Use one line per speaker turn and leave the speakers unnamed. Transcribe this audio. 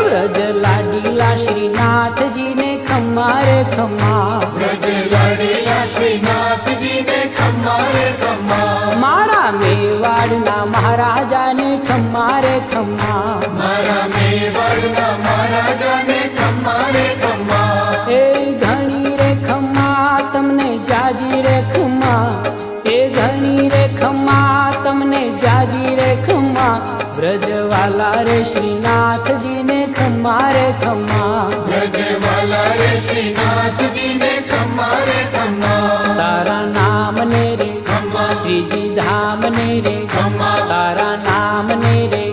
व्रज लाडीला श्रीनाथ जी ने खम्मा रे खम्मा,
व्रज लाडीला श्रीनाथ जी ने खम्मा रे खम्मा,
मारा मेवाड़ना महाराजा ने खम्मा रे खम्मा,
मारा मेवाड़ना महाराजा ने खम्मा रे खम्मा,
ए घणी रे खम्मा तमने जाजी रे खम्मा, ए घणी रे खम्मा तमने जाजी रे खम्मा, ब्रजवाला रे श्रीनाथ जी ने खम्मा रे खम्मा,
ब्रजवाला रे श्रीनाथ जी ने खम्मा रे खम्मा,
तारा नाम ने रे
खम्मा,
श्रीजी धाम ने रे
खम्मा,
तारा नाम ने रे